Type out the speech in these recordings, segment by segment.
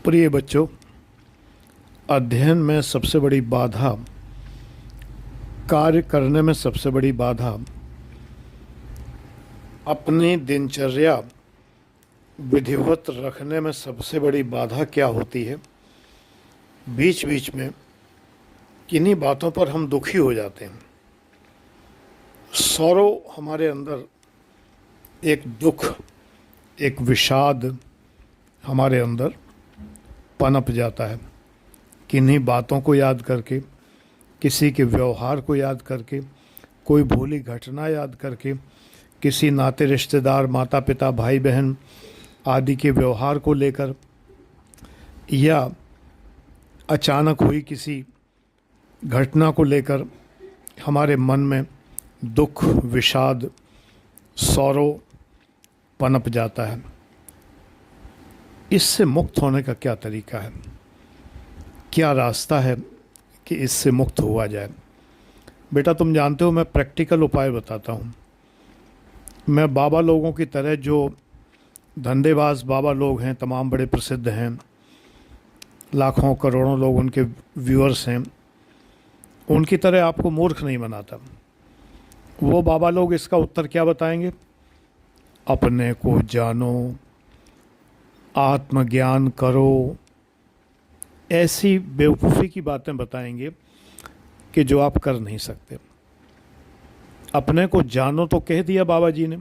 प्रिय बच्चों, अध्ययन में सबसे बड़ी बाधा, कार्य करने में सबसे बड़ी बाधा, अपनी दिनचर्या विधिवत रखने में सबसे बड़ी बाधा क्या होती है? बीच बीच में किन्हीं बातों पर हम दुखी हो जाते हैं। सौरव हमारे अंदर एक दुख, एक विषाद हमारे अंदर पनप जाता है। किन्हीं बातों को याद करके, किसी के व्यवहार को याद करके, कोई भूली घटना याद करके, किसी नाते रिश्तेदार, माता पिता, भाई बहन आदि के व्यवहार को लेकर, या अचानक हुई किसी घटना को लेकर हमारे मन में दुख, विषाद, सौरव पनप जाता है। इससे मुक्त होने का क्या तरीका है? क्या रास्ता है कि इससे मुक्त हुआ जाए? बेटा, तुम जानते हो मैं प्रैक्टिकल उपाय बताता हूँ। मैं बाबा लोगों की तरह, जो धंधेबाज बाबा लोग हैं, तमाम बड़े प्रसिद्ध हैं, लाखों करोड़ों लोग उनके व्यूअर्स हैं, उनकी तरह आपको मूर्ख नहीं बनाता। वो बाबा लोग इसका उत्तर क्या बताएंगे? अपने को जानो, आत्मज्ञान करो, ऐसी बेवकूफ़ी की बातें बताएंगे कि जो आप कर नहीं सकते। अपने को जानो तो कह दिया बाबा जी ने,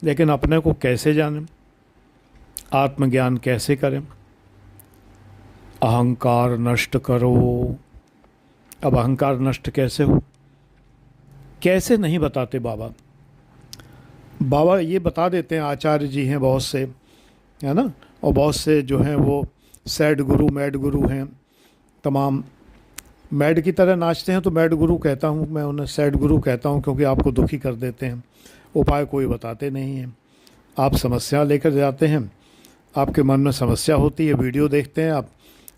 लेकिन अपने को कैसे जानें? आत्मज्ञान कैसे करें? अहंकार नष्ट करो। अब अहंकार नष्ट कैसे हो? कैसे नहीं बताते बाबा। बाबा ये बता देते हैं, आचार्य जी हैं बहुत से, है ना, और बहुत से जो हैं वो सैड गुरु, मैड गुरु हैं। तमाम मैड की तरह नाचते हैं तो मैड गुरु कहता हूँ मैं, उन्हें सैड गुरु कहता हूँ, क्योंकि आपको दुखी कर देते हैं। उपाय कोई बताते नहीं हैं। आप समस्या लेकर जाते हैं, आपके मन में समस्या होती है, वीडियो देखते हैं आप,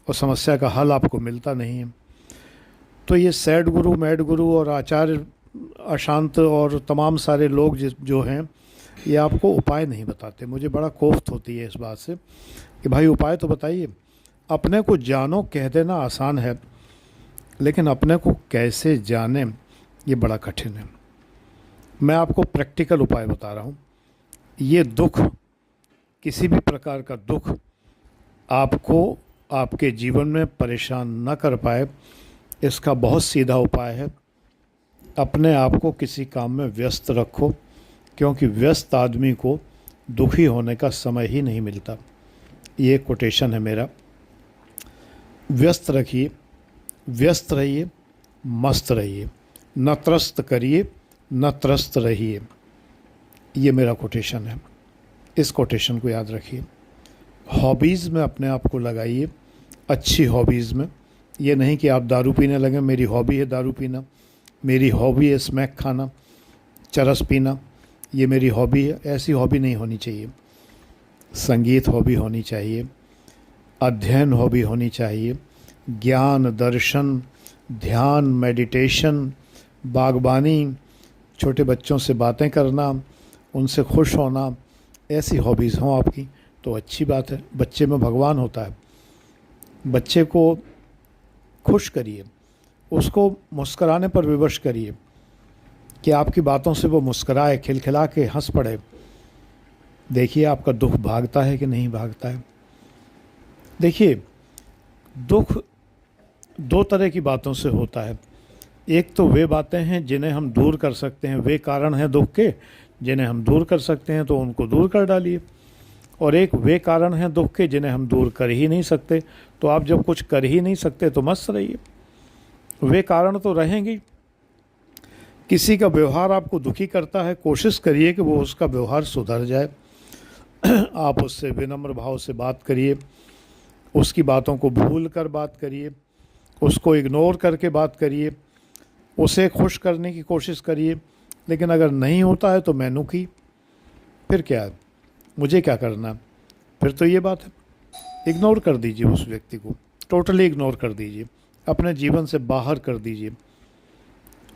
और समस्या का हल आपको मिलता नहीं है। तो ये सैड गुरु, मैड गुरु और आचार्य, अशांत और तमाम सारे लोग जो हैं, ये आपको उपाय नहीं बताते। मुझे बड़ा कोफ्त होती है इस बात से कि भाई उपाय तो बताइए। अपने को जानो कह देना आसान है, लेकिन अपने को कैसे जाने, ये बड़ा कठिन है। मैं आपको प्रैक्टिकल उपाय बता रहा हूँ। ये दुख, किसी भी प्रकार का दुख आपको आपके जीवन में परेशान न कर पाए, इसका बहुत सीधा उपाय है। अपने आप को किसी काम में व्यस्त रखो, क्योंकि व्यस्त आदमी को दुखी होने का समय ही नहीं मिलता। ये कोटेशन है मेरा। व्यस्त रखिए, व्यस्त रहिए, मस्त रहिए, न त्रस्त करिए, न त्रस्त रहिए। ये मेरा कोटेशन है। इस कोटेशन को याद रखिए। हॉबीज़ में अपने आप को लगाइए, अच्छी हॉबीज़ में। ये नहीं कि आप दारू पीने लगे, मेरी हॉबी है दारू पीना, मेरी हॉबी है स्मैक खाना, चरस पीना, ये मेरी हॉबी है। ऐसी हॉबी नहीं होनी चाहिए। संगीत हॉबी होनी चाहिए, अध्ययन हॉबी होनी चाहिए, ज्ञान, दर्शन, ध्यान, मेडिटेशन, बागबानी, छोटे बच्चों से बातें करना, उनसे खुश होना, ऐसी हॉबीज़ हों आपकी तो अच्छी बात है। बच्चे में भगवान होता है। बच्चे को खुश करिए, उसको मुस्कराने पर विवश करिए कि आपकी बातों से वो मुस्कराए, खिलखिला के हंस पड़े। देखिए आपका दुख भागता है कि नहीं भागता है। देखिए, दुख दो तरह की बातों से होता है। एक तो वे बातें हैं जिन्हें हम दूर कर सकते हैं, वे कारण हैं दुख के जिन्हें हम दूर कर सकते हैं, तो उनको दूर कर डालिए। और एक वे कारण हैं दुख के जिन्हें हम दूर कर ही नहीं सकते, तो आप जब कुछ कर ही नहीं सकते तो मस्त रहिए। वे कारण तो रहेंगे। किसी का व्यवहार आपको दुखी करता है, कोशिश करिए कि वो उसका व्यवहार सुधर जाए। आप उससे विनम्र भाव से बात करिए, उसकी बातों को भूल कर बात करिए, उसको इग्नोर करके बात करिए, उसे खुश करने की कोशिश करिए। लेकिन अगर नहीं होता है तो मैनू की, फिर क्या है, मुझे क्या करना? फिर तो ये बात है, इग्नोर कर दीजिए उस व्यक्ति को, टोटली इग्नोर कर दीजिए, अपने जीवन से बाहर कर दीजिए।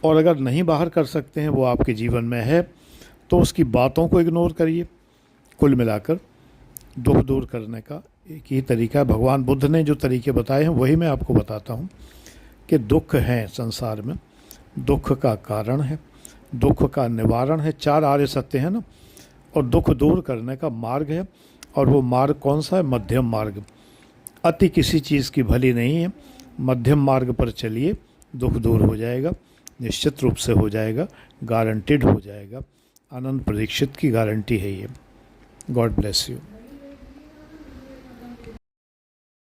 और अगर नहीं बाहर कर सकते हैं, वो आपके जीवन में है, तो उसकी बातों को इग्नोर करिए। कुल मिलाकर दुख दूर करने का एक ही तरीका है। भगवान बुद्ध ने जो तरीके बताए हैं वही मैं आपको बताता हूँ कि दुख है संसार में, दुख का कारण है, दुख का निवारण है, 4 आर्य सत्य है ना, और दुख दूर करने का मार्ग है। और वो मार्ग कौन सा है? मध्यम मार्ग। अति किसी चीज़ की भली नहीं है, मध्यम मार्ग पर चलिए, दुख दूर हो जाएगा, निश्चित रूप से हो जाएगा, गारंटेड हो जाएगा। आनंद परीक्षित की गारंटी है ये। God bless you.